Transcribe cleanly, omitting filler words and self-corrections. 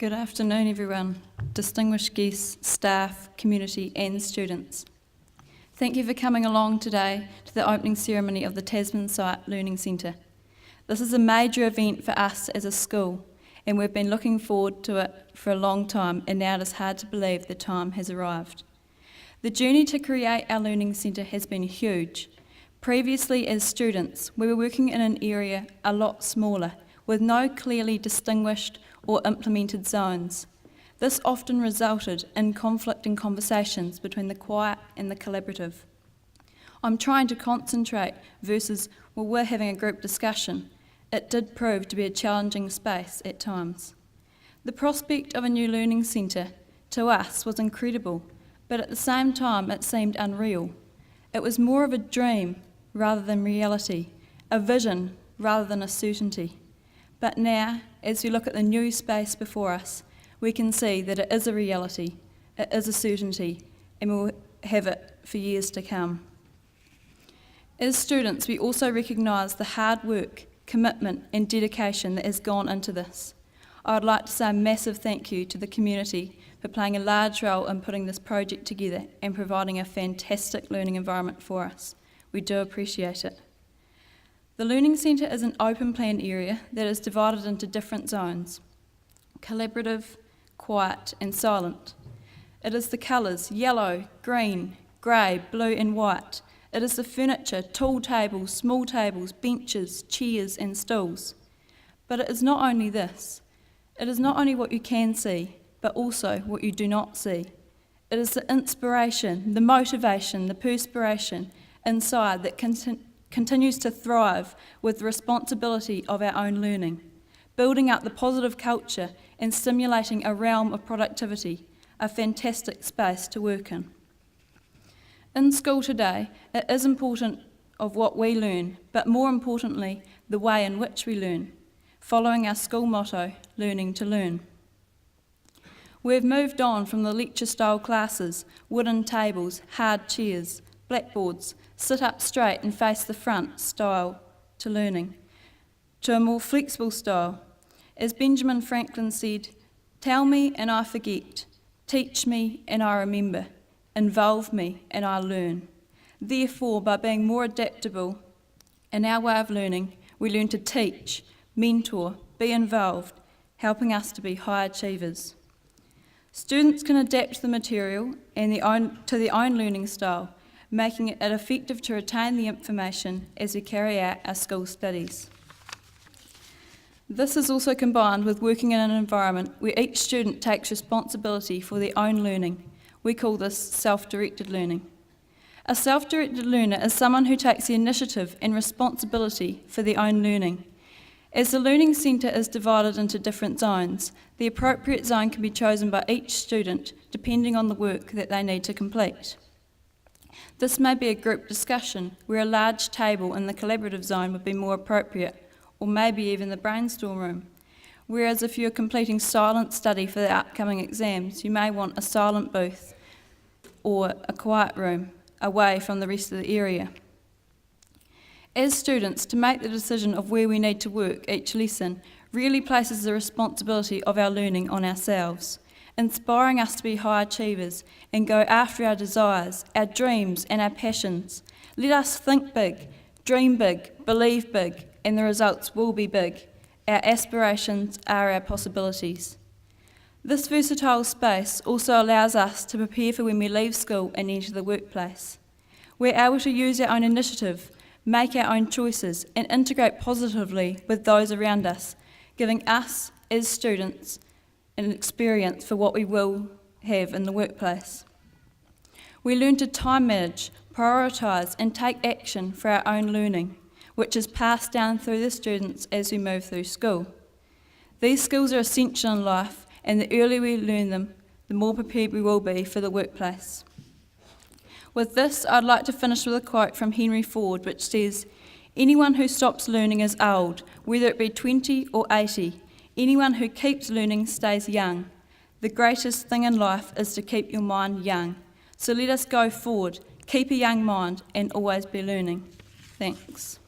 Good afternoon, everyone, distinguished guests, staff, community and students. Thank you for coming along today to the opening ceremony of the Tasman Site Learning Centre. This is a major event for us as a school, and we've been looking forward to it for a long time, and now it is hard to believe the time has arrived. The journey to create our learning centre has been huge. Previously, as students, we were working in an area a lot smaller, with no clearly distinguished or implemented zones. This often resulted in conflicting conversations between the quiet and the collaborative. I'm trying to concentrate versus, well, we're having a group discussion. It did prove to be a challenging space at times. The prospect of a new learning centre, to us, was incredible, but at the same time it seemed unreal. It was more of a dream rather than reality, a vision rather than a certainty. But now, as we look at the new space before us, we can see that it is a reality, it is a certainty, and we'll have it for years to come. As students, we also recognise the hard work, commitment and dedication that has gone into this. I would like to say a massive thank you to the community for playing a large role in putting this project together and providing a fantastic learning environment for us. We do appreciate it. The Learning Centre is an open plan area that is divided into different zones: collaborative, quiet and silent. It is the colours yellow, green, grey, blue and white. It is the furniture, tall tables, small tables, benches, chairs and stools. But it is not only this. It is not only what you can see, but also what you do not see. It is the inspiration, the motivation, the perspiration inside that continues to thrive with the responsibility of our own learning, building up the positive culture and stimulating a realm of productivity, a fantastic space to work in. In school today, it is important of what we learn, but more importantly, the way in which we learn, following our school motto, learning to learn. We've moved on from the lecture-style classes, wooden tables, hard chairs, blackboards, sit up straight and face the front style to learning, to a more flexible style. As Benjamin Franklin said, "Tell me and I forget, teach me and I remember, involve me and I learn." Therefore, by being more adaptable in our way of learning, we learn to teach, mentor, be involved, helping us to be high achievers. Students can adapt the material and to their own learning style, making it effective to retain the information as we carry out our school studies. This is also combined with working in an environment where each student takes responsibility for their own learning. We call this self-directed learning. A self-directed learner is someone who takes the initiative and responsibility for their own learning. As the Learning Centre is divided into different zones, the appropriate zone can be chosen by each student depending on the work that they need to complete. This may be a group discussion where a large table in the collaborative zone would be more appropriate, or maybe even the brainstorm room. Whereas if you're completing silent study for the upcoming exams, you may want a silent booth or a quiet room away from the rest of the area. As students, to make the decision of where we need to work each lesson really places the responsibility of our learning on ourselves, inspiring us to be high achievers and go after our desires, our dreams and our passions. Let us think big, dream big, believe big, and the results will be big. Our aspirations are our possibilities. This versatile space also allows us to prepare for when we leave school and enter the workplace. We're able to use our own initiative, make our own choices, and integrate positively with those around us, giving us, as students, an experience for what we will have in the workplace. We learn to time manage, prioritise and take action for our own learning, which is passed down through the students as we move through school. These skills are essential in life, and the earlier we learn them, the more prepared we will be for the workplace. With this, I'd like to finish with a quote from Henry Ford, which says, "Anyone who stops learning is old, whether it be 20 or 80. Anyone who keeps learning stays young. The greatest thing in life is to keep your mind young. So let us go forward, keep a young mind, and always be learning." Thanks.